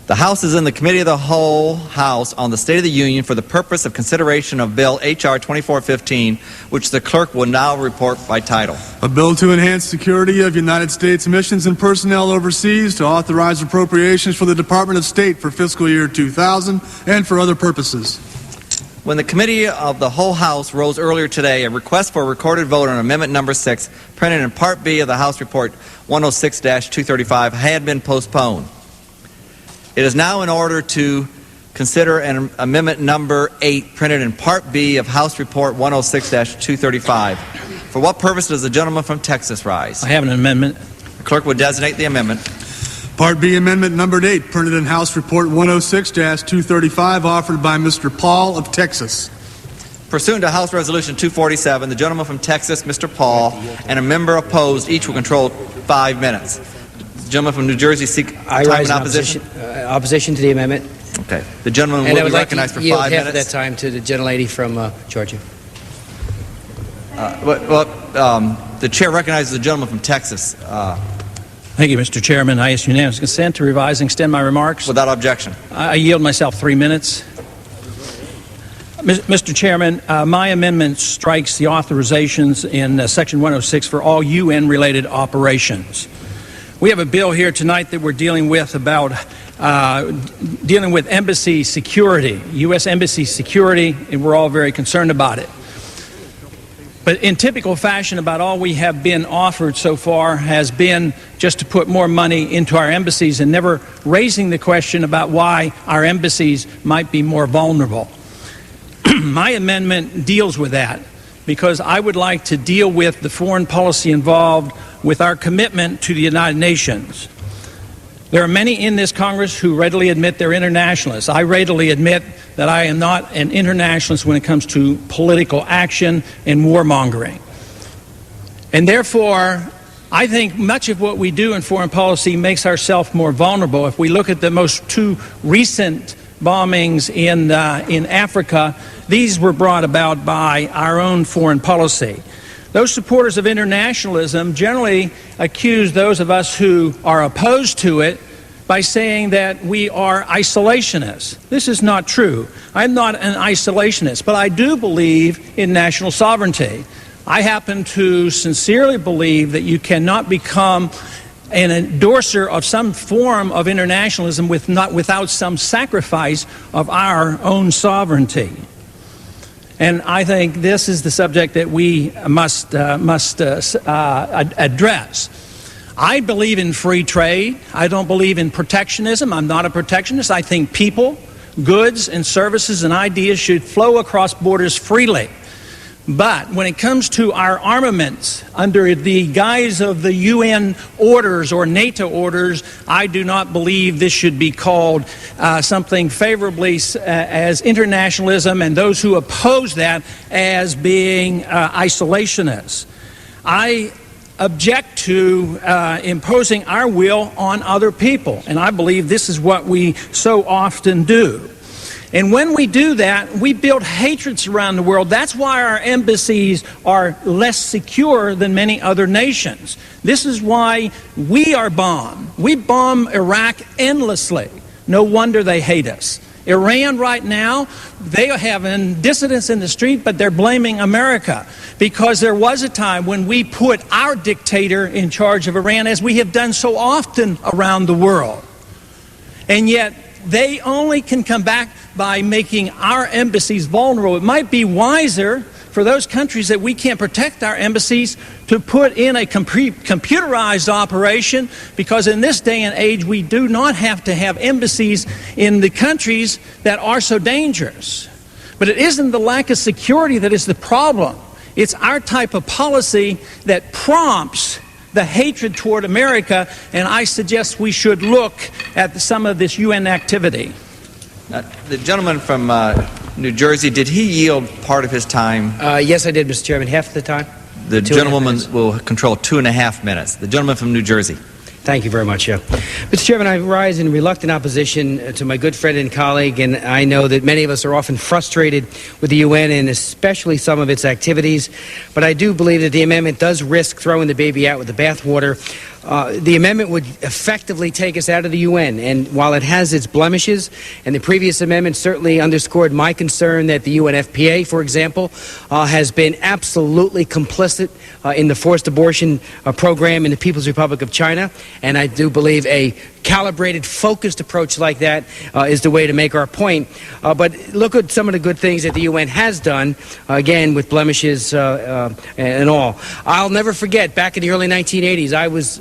The House is in the Committee of the Whole House on the State of the Union for the purpose of consideration of Bill H.R. 2415, which the clerk will now report by title. A bill to enhance security of United States missions and personnel overseas, to authorize appropriations for the Department of State for fiscal year 2000 and for other purposes. When the Committee of the Whole House rose earlier today, a request for a recorded vote on Amendment Number 6, printed in Part B of the House Report 106-235, had been postponed. It is now in order to consider an Amendment Number 8, printed in Part B of House Report 106-235. For what purpose does the gentleman from Texas rise? I have an amendment. The clerk will designate the amendment. Part B, Amendment Number 8, printed in House Report 106-235, offered by Mr. Paul of Texas. Pursuant to House Resolution 247, the gentleman from Texas, Mr. Paul, and a member opposed, each will control 5 minutes. The gentleman from New Jersey seek time in opposition. Opposition to the amendment. Okay. The gentleman will be recognized for 5 minutes. And I would like to yield half of that time to the gentlelady from Georgia. The chair recognizes the gentleman from Texas. Thank you, Mr. Chairman. I ask unanimous consent to revise and extend my remarks. Without objection. I yield myself 3 minutes. Mr. Chairman, my amendment strikes the authorizations in Section 106 for all UN-related operations. We have a bill here tonight that we're dealing with about dealing with embassy security, U.S. embassy security, and we're all very concerned about it. But in typical fashion, about all we have been offered so far has been just to put more money into our embassies and never raising the question about why our embassies might be more vulnerable. My amendment deals with that because I would like to deal with the foreign policy involved with our commitment to the United Nations. There are many in this Congress who readily admit they're internationalists. I readily admit that I am not an internationalist when it comes to political action and warmongering. And therefore, I think much of what we do in foreign policy makes ourselves more vulnerable. If we look at the most two recent bombings in Africa, these were brought about by our own foreign policy. Those supporters of internationalism generally accuse those of us who are opposed to it by saying that we are isolationists. This is not true. I'm not an isolationist, but I do believe in national sovereignty. I happen to sincerely believe that you cannot become an endorser of some form of internationalism without some sacrifice of our own sovereignty. And I think this is the subject that we must address. I believe in free trade. I don't believe in protectionism. I'm not a protectionist. I think people, goods, and services and ideas should flow across borders freely. But when it comes to our armaments under the guise of the UN orders or NATO orders, I do not believe this should be called something favorably as internationalism, and those who oppose that as being isolationists. I object to imposing our will on other people, and I believe this is what we so often do. And when we do that, we build hatreds around the world. That's why our embassies are less secure than many other nations. This is why we are bombed. We bomb Iraq endlessly. No wonder they hate us. Iran right now, they are having dissidents in the street, but they're blaming America because there was a time when we put our dictator in charge of Iran, as we have done so often around the world. And yet, they only can come back by making our embassies vulnerable. It might be wiser for those countries that we can't protect our embassies to put in a computerized operation, because in this day and age we do not have to have embassies in the countries that are so dangerous. But it isn't the lack of security that is the problem. It's our type of policy that prompts the hatred toward America, and I suggest we should look at some of this UN activity. The gentleman from New Jersey, did he yield part of his time? Yes, I did, Mr. Chairman. Half the time. The gentleman will control 2.5 minutes. The gentleman from New Jersey. Thank you very much, Joe. Mr. Chairman, I rise in reluctant opposition to my good friend and colleague, and I know that many of us are often frustrated with the UN and especially some of its activities, but I do believe that the amendment does risk throwing the baby out with the bathwater. The amendment would effectively take us out of the UN, and while it has its blemishes, and the previous amendment certainly underscored my concern that the UNFPA, for example, has been absolutely complicit in the forced abortion program in the People's Republic of China, and I do believe a calibrated, focused approach like that is the way to make our point. But look at some of the good things that the UN has done, again, with blemishes and all. I'll never forget, back in the early 1980s, I was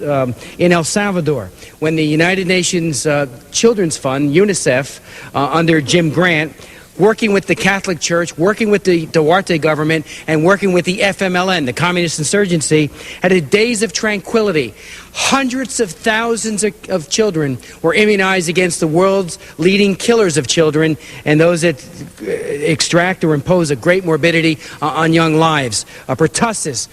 in El Salvador when the United Nations Children's Fund, UNICEF, under Jim Grant, working with the Catholic Church, working with the Duarte government, and working with the FMLN, the Communist Insurgency, had days of tranquility. Hundreds of thousands of children were immunized against the world's leading killers of children and those that extract or impose a great morbidity on young lives. Pertussis,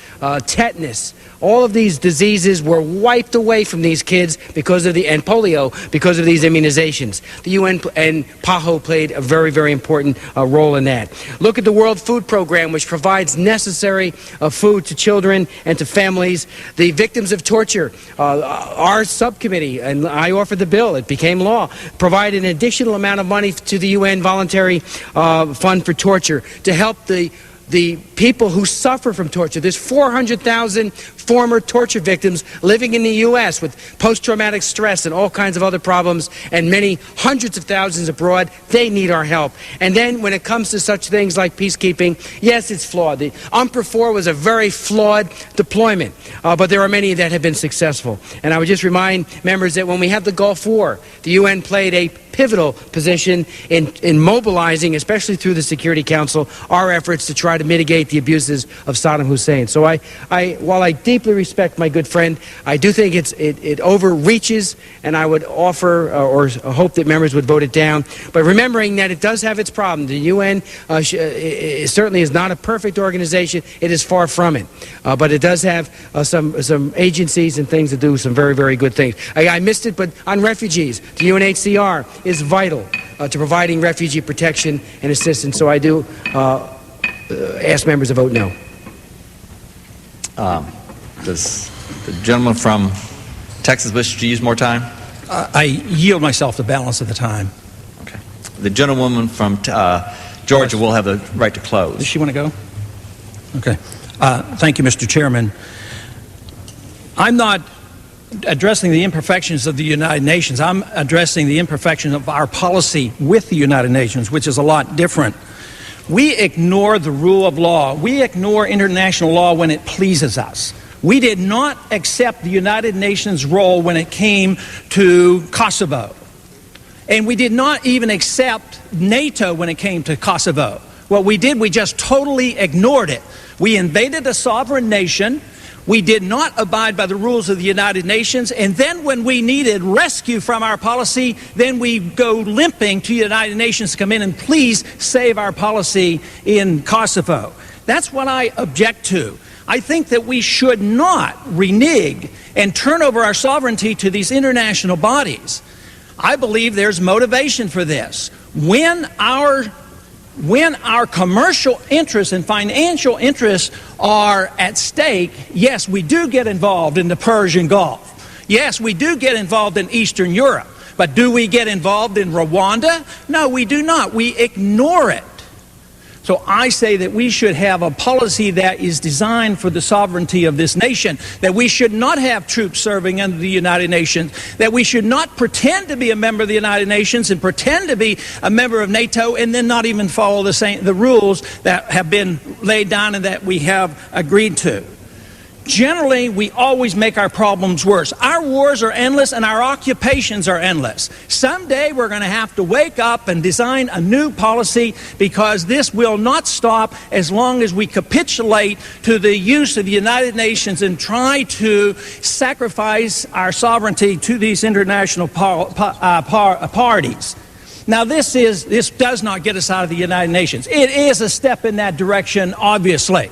tetanus, all of these diseases were wiped away from these kids and polio because of these immunizations. The UN and PAHO played a very, very important role in that. Look at the World Food Program, which provides necessary food to children and to families. The victims of torture, our subcommittee, and I offered the bill, it became law, provide an additional amount of money to the UN Voluntary Fund for Torture to help the people who suffer from torture. There's 400,000 former torture victims living in the U.S. with post-traumatic stress and all kinds of other problems, and many hundreds of thousands abroad. They need our help. And then when it comes to such things like peacekeeping, yes, it's flawed. The UNPROFOR was a very flawed deployment, but there are many that have been successful. And I would just remind members that when we had the Gulf War, the UN played a pivotal position in mobilizing, especially through the Security Council, our efforts to try to mitigate the abuses of Saddam Hussein. So while I deeply respect my good friend, I do think it overreaches, and I would offer or hope that members would vote it down. But remembering that it does have its problems. The UN certainly is not a perfect organization. It is far from it. But it does have some agencies and things that do some very, very good things. I missed it, but on refugees, the UNHCR is vital to providing refugee protection and assistance. So I do ask members to vote no. Does the gentleman from Texas wish to use more time? I yield myself the balance of the time. Okay. The gentlewoman from Georgia will have the right to close. Does she want to go? Okay. Thank you, Mr. Chairman. I'm not addressing the imperfections of the United Nations. I'm addressing the imperfections of our policy with the United Nations, which is a lot different. We ignore the rule of law. We ignore international law when it pleases us. We did not accept the United Nations role when it came to Kosovo. And we did not even accept NATO when it came to Kosovo. What we did, we just totally ignored it. We invaded a sovereign nation. We did not abide by the rules of the United Nations, and then when we needed rescue from our policy, then we go limping to the United Nations to come in and please save our policy in Kosovo. That's what I object to. I think that we should not renege and turn over our sovereignty to these international bodies. I believe there's motivation for this. When our commercial interests and financial interests are at stake, yes, we do get involved in the Persian Gulf. Yes, we do get involved in Eastern Europe. But do we get involved in Rwanda? No, we do not. We ignore it. So I say that we should have a policy that is designed for the sovereignty of this nation, that we should not have troops serving under the United Nations, that we should not pretend to be a member of the United Nations and pretend to be a member of NATO and then not even follow the rules that have been laid down and that we have agreed to. Generally, we always make our problems worse. Our wars are endless and our occupations are endless. Someday we're going to have to wake up and design a new policy, because this will not stop as long as we capitulate to the use of the United Nations and try to sacrifice our sovereignty to these international parties. Now, this does not get us out of the United Nations. It is a step in that direction, obviously.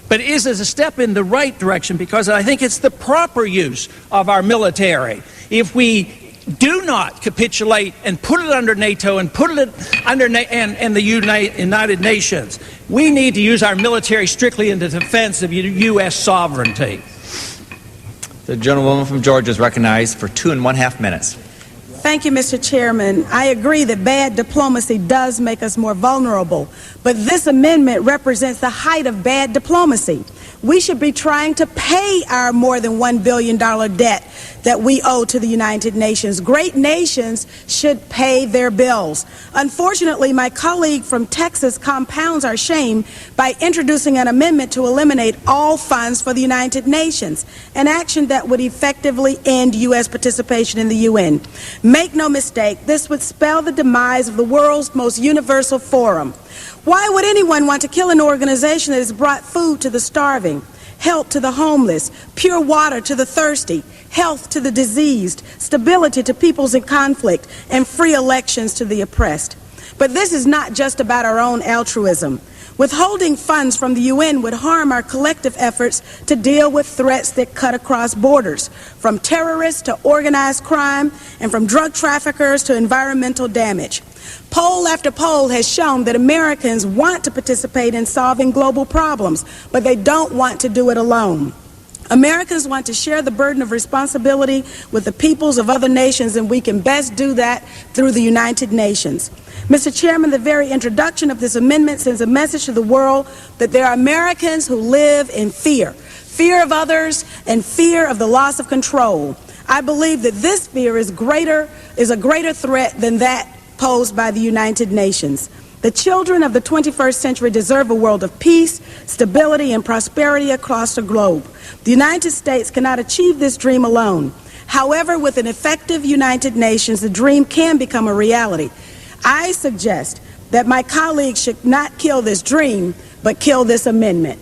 But it is a step in the right direction, because I think it's the proper use of our military. If we do not capitulate and put it under NATO and put it under and the United Nations, we need to use our military strictly in the defense of U.S. sovereignty. The gentlewoman from Georgia is recognized for 2.5 minutes. Thank you, Mr. Chairman. I agree that bad diplomacy does make us more vulnerable, but this amendment represents the height of bad diplomacy. We should be trying to pay our more than $1 billion debt that we owe to the United Nations. Great nations should pay their bills. Unfortunately, my colleague from Texas compounds our shame by introducing an amendment to eliminate all funds for the United Nations, an action that would effectively end U.S. participation in the UN. Make no mistake, this would spell the demise of the world's most universal forum. Why would anyone want to kill an organization that has brought food to the starving, help to the homeless, pure water to the thirsty, health to the diseased, stability to peoples in conflict, and free elections to the oppressed? But this is not just about our own altruism. Withholding funds from the UN would harm our collective efforts to deal with threats that cut across borders, from terrorists to organized crime, and from drug traffickers to environmental damage. Poll after poll has shown that Americans want to participate in solving global problems, but they don't want to do it alone. Americans want to share the burden of responsibility with the peoples of other nations, and we can best do that through the United Nations. Mr. Chairman, the very introduction of this amendment sends a message to the world that there are Americans who live in fear of others and fear of the loss of control. I believe that this fear is a greater threat than that posed by the United Nations. The children of the 21st century deserve a world of peace, stability, and prosperity across the globe. The United States cannot achieve this dream alone. However, with an effective United Nations, the dream can become a reality. I suggest that my colleagues should not kill this dream, but kill this amendment.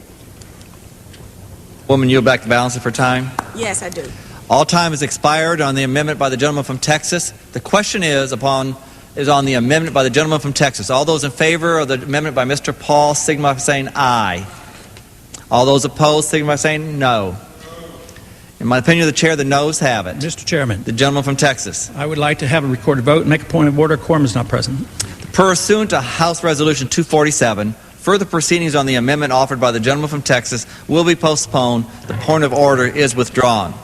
Woman, yield back the balance of her time. Yes, I do. All time has expired on the amendment by the gentleman from Texas. The question is on the amendment by the gentleman from Texas. All those in favor of the amendment by Mr. Paul signify by saying aye. All those opposed signify by saying no. In my opinion, the chair, the noes have it. Mr. Chairman, The gentleman from Texas. I would like to have a recorded vote and make a point of order. Quorum is not present. Pursuant to House Resolution 247, further proceedings on the amendment offered by the gentleman from Texas will be postponed. The point of order is withdrawn.